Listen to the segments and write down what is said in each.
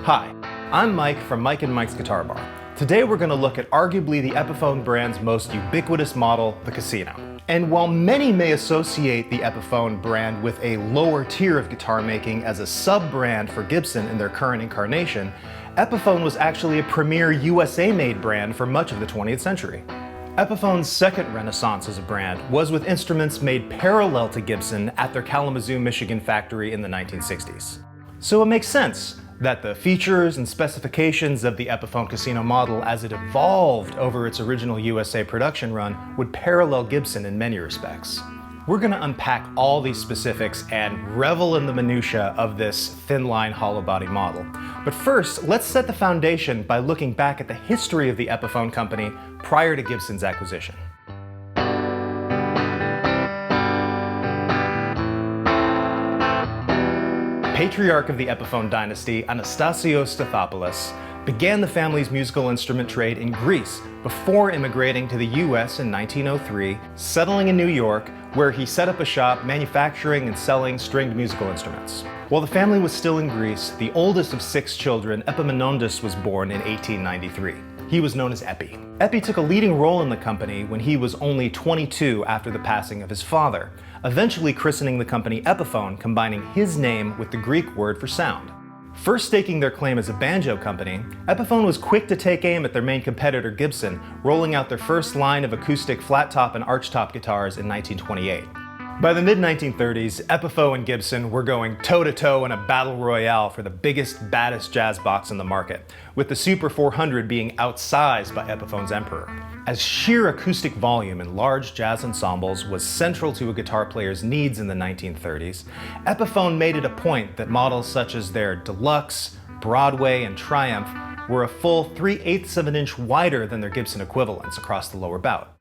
Hi, I'm Mike from Mike and Mike's Guitar Bar. Today we're going to look at arguably the Epiphone brand's most ubiquitous model, the Casino. And while many may associate the Epiphone brand with a lower tier of guitar making as a sub-brand for Gibson in their current incarnation, Epiphone was actually a premier USA-made brand for much of the 20th century. Epiphone's second renaissance as a brand was with instruments made parallel to Gibson at their Kalamazoo, Michigan factory in the 1960s. So it makes sense that the features and specifications of the Epiphone Casino model as it evolved over its original USA production run would parallel Gibson in many respects. We're going to unpack all these specifics and revel in the minutiae of this thin-line hollow body model. But first, let's set the foundation by looking back at the history of the Epiphone company prior to Gibson's acquisition. Patriarch of the Epiphone dynasty, Anastasios Stathopoulos, began the family's musical instrument trade in Greece before immigrating to the US in 1903, settling in New York, where he set up a shop manufacturing and selling stringed musical instruments. While the family was still in Greece, the oldest of 6 children, Epaminondas, was born in 1893. He was known as Epi. Epi took a leading role in the company when he was only 22 after the passing of his father, eventually christening the company Epiphone, combining his name with the Greek word for sound. First staking their claim as a banjo company, Epiphone was quick to take aim at their main competitor Gibson, rolling out their first line of acoustic flat-top and archtop guitars in 1928. By the mid-1930s, Epiphone and Gibson were going toe-to-toe in a battle royale for the biggest, baddest jazz box in the market, with the Super 400 being outsized by Epiphone's Emperor. As sheer acoustic volume in large jazz ensembles was central to a guitar player's needs in the 1930s, Epiphone made it a point that models such as their Deluxe, Broadway, and Triumph were a full 3/8 of an inch wider than their Gibson equivalents across the lower bout.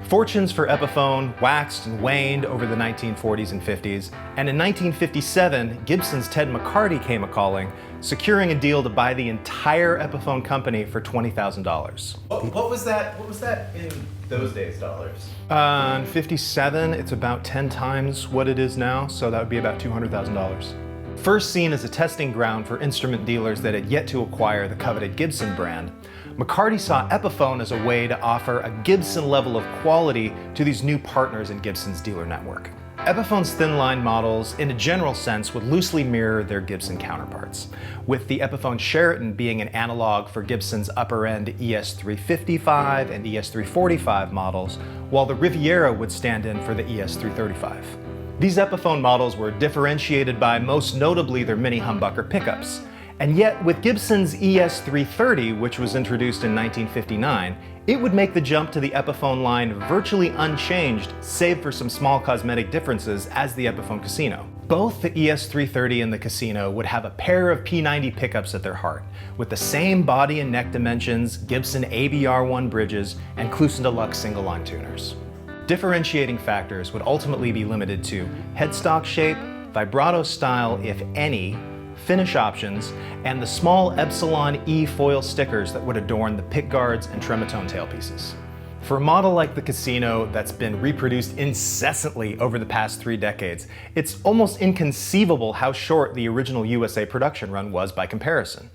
Fortunes for Epiphone waxed and waned over the 1940s and 50s, and in 1957, Gibson's Ted McCarty came a-calling, securing a deal to buy the entire Epiphone company for $20,000. What was that in those days, dollars? In 57, it's about 10 times what it is now, so that would be about $200,000. First seen as a testing ground for instrument dealers that had yet to acquire the coveted Gibson brand, McCarty saw Epiphone as a way to offer a Gibson level of quality to these new partners in Gibson's dealer network. Epiphone's thin-line models, in a general sense, would loosely mirror their Gibson counterparts, with the Epiphone Sheraton being an analog for Gibson's upper-end ES355 and ES345 models, while the Riviera would stand in for the ES335. These Epiphone models were differentiated by most notably their mini humbucker pickups. And yet, with Gibson's ES330, which was introduced in 1959, it would make the jump to the Epiphone line virtually unchanged, save for some small cosmetic differences as the Epiphone Casino. Both the ES330 and the Casino would have a pair of P90 pickups at their heart, with the same body and neck dimensions, Gibson ABR1 bridges, and Kluson Deluxe single-line tuners. Differentiating factors would ultimately be limited to headstock shape, vibrato style, if any, finish options, and the small Epsilon E foil stickers that would adorn the pickguards and trematone tailpieces. For a model like the Casino that's been reproduced incessantly over the past 3 decades, it's almost inconceivable how short the original USA production run was by comparison.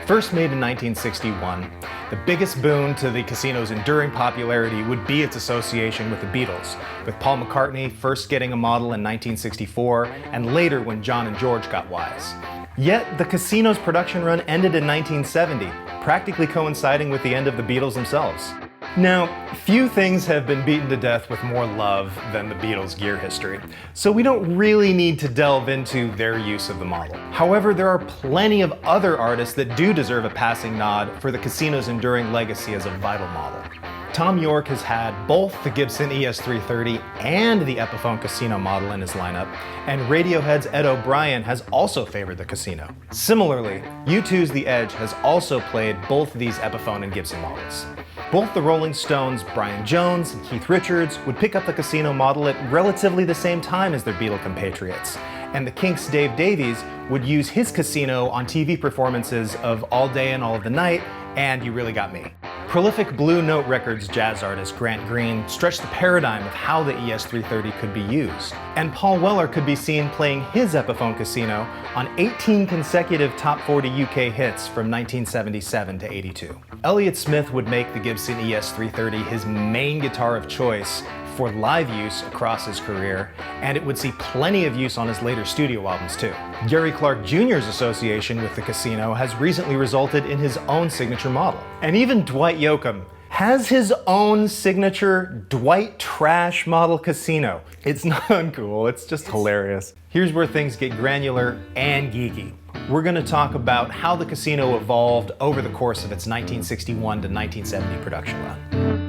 First made in 1961, The biggest boon to the casino's enduring popularity would be its association with the Beatles, with Paul McCartney first getting a model in 1964, and later when John and George got wise. Yet, the casino's production run ended in 1970, practically coinciding with the end of the Beatles themselves. Now, few things have been beaten to death with more love than the Beatles' gear history, so we don't really need to delve into their use of the model. However, there are plenty of other artists that do deserve a passing nod for the casino's enduring legacy as a vital model. Tom York has had both the Gibson ES330 and the Epiphone Casino model in his lineup, and Radiohead's Ed O'Brien has also favored the Casino. Similarly, U2's The Edge has also played both these Epiphone and Gibson models. Both the Rolling Stones' Brian Jones and Keith Richards would pick up the Casino model at relatively the same time as their Beatle compatriots, and the Kinks' Dave Davies would use his Casino on TV performances of All Day and All of the Night and You Really Got Me. Prolific Blue Note Records jazz artist Grant Green stretched the paradigm of how the ES330 could be used, and Paul Weller could be seen playing his Epiphone Casino on 18 consecutive top 40 UK hits from 1977 to 82. Elliott Smith would make the Gibson ES330 his main guitar of choice for live use across his career, and it would see plenty of use on his later studio albums too. Gary Clark Jr.'s association with the Casino has recently resulted in his own signature model. And even Dwight Yoakam has his own signature Dwight Trash model Casino. It's not uncool, it's just hilarious. Here's where things get granular and geeky. We're going to talk about how the Casino evolved over the course of its 1961 to 1970 production run.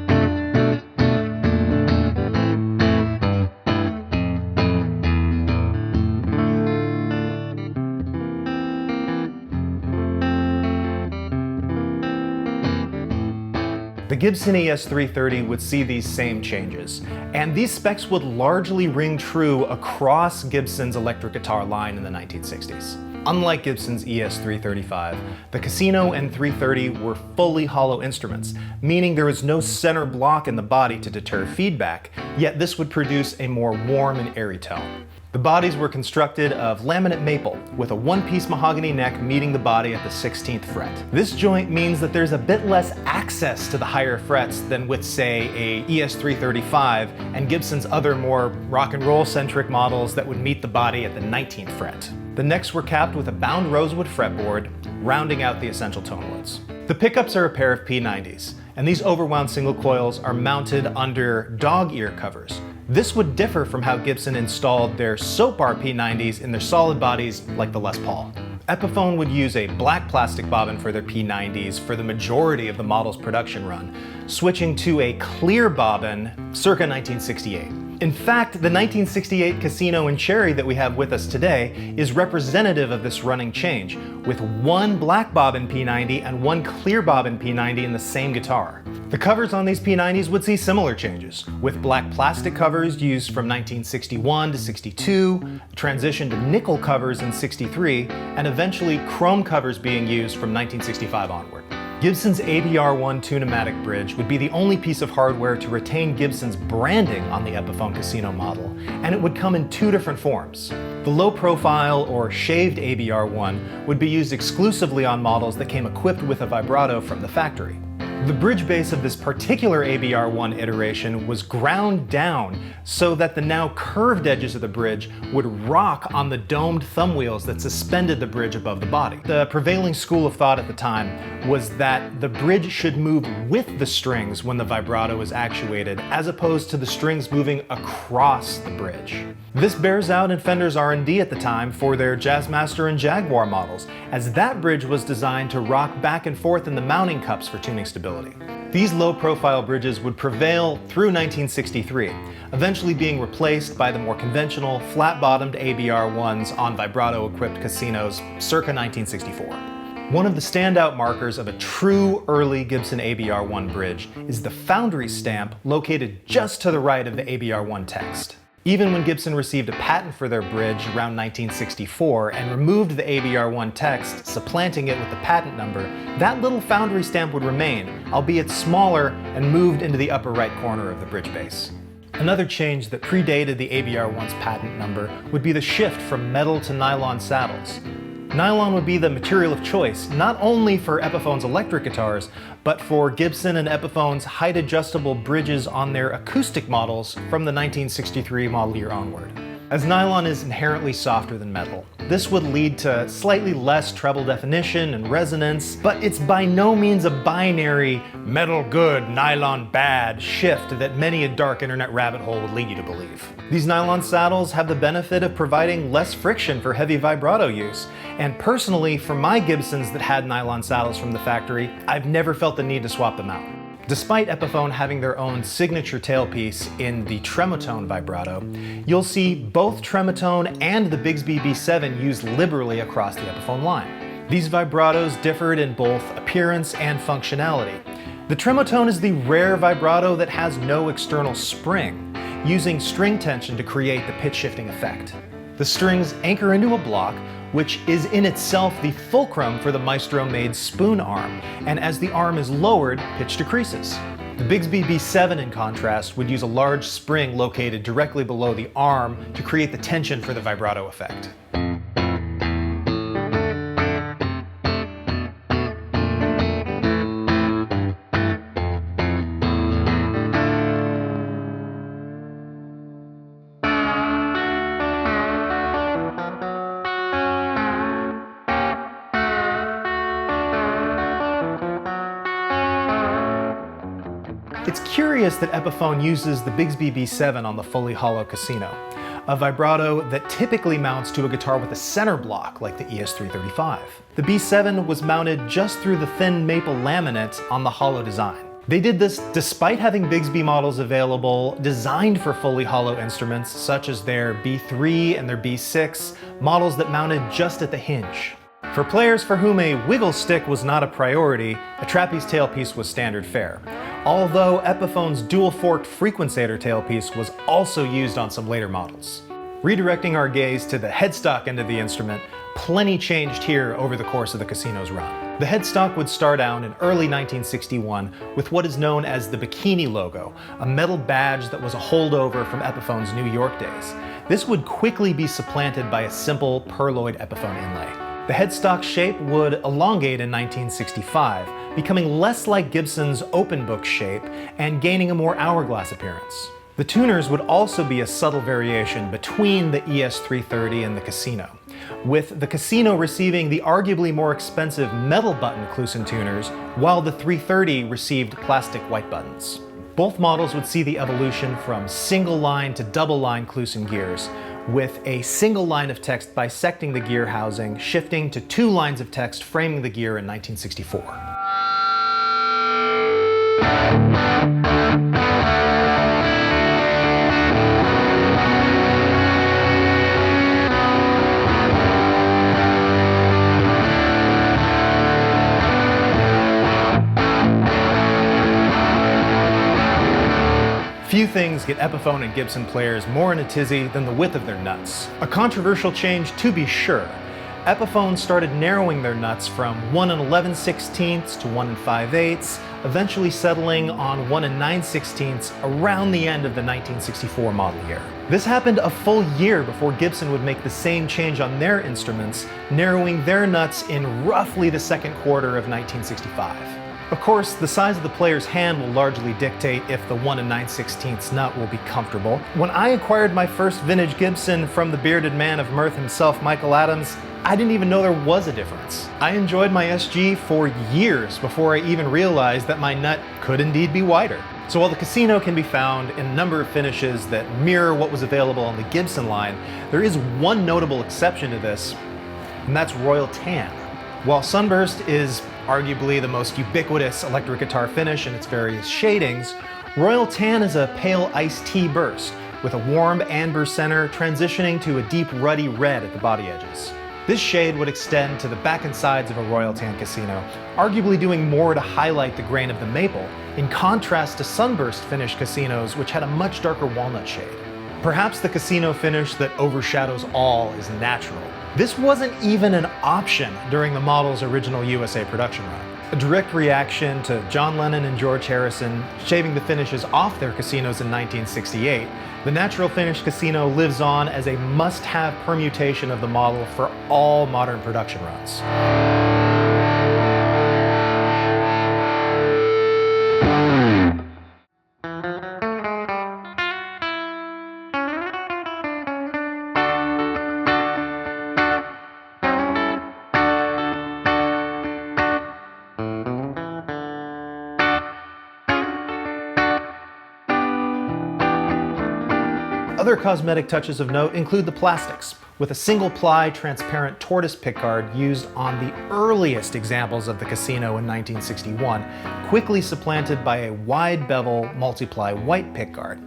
The Gibson ES330 would see these same changes, and these specs would largely ring true across Gibson's electric guitar line in the 1960s. Unlike Gibson's ES335, the Casino and 330 were fully hollow instruments, meaning there was no center block in the body to deter feedback, yet this would produce a more warm and airy tone. The bodies were constructed of laminate maple, with a one-piece mahogany neck meeting the body at the 16th fret. This joint means that there's a bit less access to the higher frets than with, say, a ES335 and Gibson's other more rock and roll-centric models that would meet the body at the 19th fret. The necks were capped with a bound rosewood fretboard, rounding out the essential tone woods. The pickups are a pair of P90s, and these overwound single coils are mounted under dog ear covers. This would differ from how Gibson installed their soap bar P90s in their solid bodies like the Les Paul. Epiphone would use a black plastic bobbin for their P90s for the majority of the model's production run, switching to a clear bobbin circa 1968. In fact, the 1968 Casino and Cherry that we have with us today is representative of this running change, with one black bobbin P90 and one clear bobbin P90 in the same guitar. The covers on these P90s would see similar changes, with black plastic covers used from 1961 to 62, transition to nickel covers in 63, and eventually chrome covers being used from 1965 onward. Gibson's ABR1 Tune-O-Matic bridge would be the only piece of hardware to retain Gibson's branding on the Epiphone Casino model, and it would come in two different forms. The low-profile or shaved ABR1 would be used exclusively on models that came equipped with a vibrato from the factory. The bridge base of this particular ABR1 iteration was ground down so that the now curved edges of the bridge would rock on the domed thumb wheels that suspended the bridge above the body. The prevailing school of thought at the time was that the bridge should move with the strings when the vibrato is actuated, as opposed to the strings moving across the bridge. This bears out in Fender's R&D at the time for their Jazzmaster and Jaguar models, as that bridge was designed to rock back and forth in the mounting cups for tuning stability. These low-profile bridges would prevail through 1963, eventually being replaced by the more conventional, flat-bottomed ABR1s on vibrato-equipped Casinos circa 1964. One of the standout markers of a true early Gibson ABR1 bridge is the foundry stamp located just to the right of the ABR1 text. Even when Gibson received a patent for their bridge around 1964 and removed the ABR1 text, supplanting it with the patent number, that little foundry stamp would remain, albeit smaller and moved into the upper right corner of the bridge base. Another change that predated the ABR1's patent number would be the shift from metal to nylon saddles. Nylon would be the material of choice, not only for Epiphone's electric guitars, but for Gibson and Epiphone's height-adjustable bridges on their acoustic models from the 1963 model year onward. As nylon is inherently softer than metal, this would lead to slightly less treble definition and resonance, but it's by no means a binary metal good, nylon bad shift that many a dark internet rabbit hole would lead you to believe. These nylon saddles have the benefit of providing less friction for heavy vibrato use, and personally, for my Gibsons that had nylon saddles from the factory, I've never felt the need to swap them out. Despite Epiphone having their own signature tailpiece in the trematone vibrato, you'll see both trematone and the Bigsby B7 used liberally across the Epiphone line. These vibratos differed in both appearance and functionality. The trematone is the rare vibrato that has no external spring, using string tension to create the pitch shifting effect. The strings anchor into a block, which is in itself the fulcrum for the Maestro-made spoon arm, and as the arm is lowered, pitch decreases. The Bigsby B7, in contrast, would use a large spring located directly below the arm to create the tension for the vibrato effect. It's curious that Epiphone uses the Bigsby B7 on the fully hollow Casino, a vibrato that typically mounts to a guitar with a center block like the ES335. The B7 was mounted just through the thin maple laminate on the hollow design. They did this despite having Bigsby models available designed for fully hollow instruments such as their B3 and their B6, models that mounted just at the hinge. For players for whom a wiggle stick was not a priority, a trapeze tailpiece was standard fare, although Epiphone's dual-forked frequencator tailpiece was also used on some later models. Redirecting our gaze to the headstock end of the instrument, plenty changed here over the course of the Casino's run. The headstock would start out in early 1961 with what is known as the bikini logo, a metal badge that was a holdover from Epiphone's New York days. This would quickly be supplanted by a simple perloid Epiphone inlay. The headstock shape would elongate in 1965, becoming less like Gibson's open book shape and gaining a more hourglass appearance. The tuners would also be a subtle variation between the ES330 and the Casino, with the Casino receiving the arguably more expensive metal button Kluson tuners, while the 330 received plastic white buttons. Both models would see the evolution from single line to double line Kluson gears, with a single line of text bisecting the gear housing, shifting to two lines of text framing the gear in 1964. Few things get Epiphone and Gibson players more in a tizzy than the width of their nuts. A controversial change to be sure. Epiphone started narrowing their nuts from 1 11/16 to 1 5/8, eventually settling on 1 9/16 around the end of the 1964 model year. This happened a full year before Gibson would make the same change on their instruments, narrowing their nuts in roughly the second quarter of 1965. Of course, the size of the player's hand will largely dictate if the 1 9/16 nut will be comfortable. When I acquired my first vintage Gibson from the bearded man of mirth himself, Michael Adams, I didn't even know there was a difference. I enjoyed my SG for years before I even realized that my nut could indeed be wider. So while the Casino can be found in a number of finishes that mirror what was available on the Gibson line, there is one notable exception to this, and that's Royal Tan. While Sunburst is arguably the most ubiquitous electric guitar finish in its various shadings, Royal Tan is a pale iced tea burst with a warm amber center transitioning to a deep ruddy red at the body edges. This shade would extend to the back and sides of a Royal Tan Casino, arguably doing more to highlight the grain of the maple, in contrast to Sunburst finished Casinos, which had a much darker walnut shade. Perhaps the Casino finish that overshadows all is natural. This wasn't even an option during the model's original USA production run. A direct reaction to John Lennon and George Harrison shaving the finishes off their casinos in 1968, the natural finish casino lives on as a must-have permutation of the model for all modern production runs. Other cosmetic touches of note include the plastics, with a single-ply transparent tortoise pickguard used on the earliest examples of the casino in 1961, quickly supplanted by a wide bevel multiply white pickguard.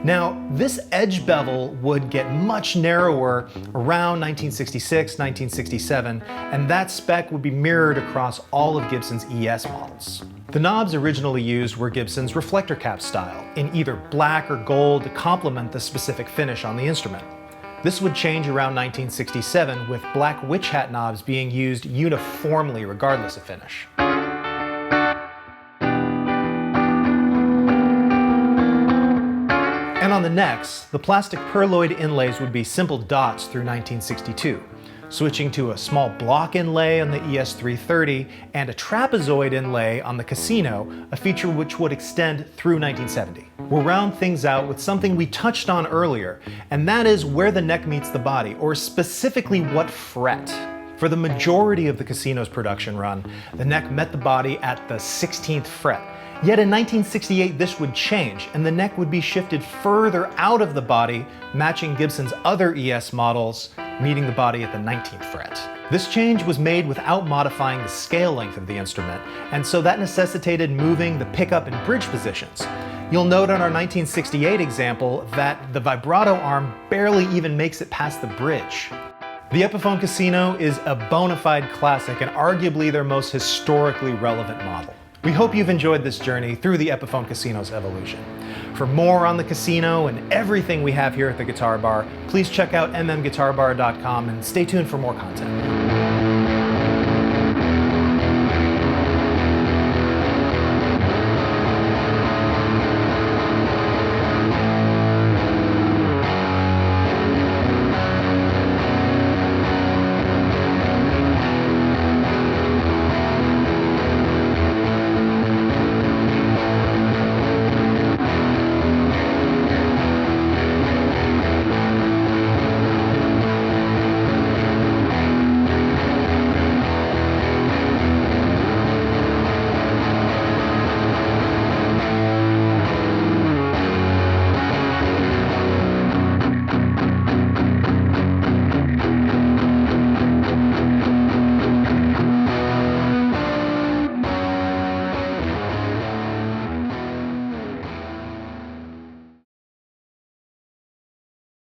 Now, this edge bevel would get much narrower around 1966, 1967, and that spec would be mirrored across all of Gibson's ES models. The knobs originally used were Gibson's reflector cap style, in either black or gold to complement the specific finish on the instrument. This would change around 1967, with black witch hat knobs being used uniformly regardless of finish. And on the necks, the plastic perloid inlays would be simple dots through 1962, switching to a small block inlay on the ES330 and a trapezoid inlay on the Casino, a feature which would extend through 1970. We'll round things out with something we touched on earlier, and that is where the neck meets the body, or specifically what fret. For the majority of the Casino's production run, the neck met the body at the 16th fret. Yet in 1968 this would change, and the neck would be shifted further out of the body, matching Gibson's other ES models, meeting the body at the 19th fret. This change was made without modifying the scale length of the instrument, and so that necessitated moving the pickup and bridge positions. You'll note on our 1968 example that the vibrato arm barely even makes it past the bridge. The Epiphone Casino is a bona fide classic and arguably their most historically relevant model. We hope you've enjoyed this journey through the Epiphone Casino's evolution. For more on the Casino and everything we have here at the Guitar Bar, please check out mmguitarbar.com and stay tuned for more content.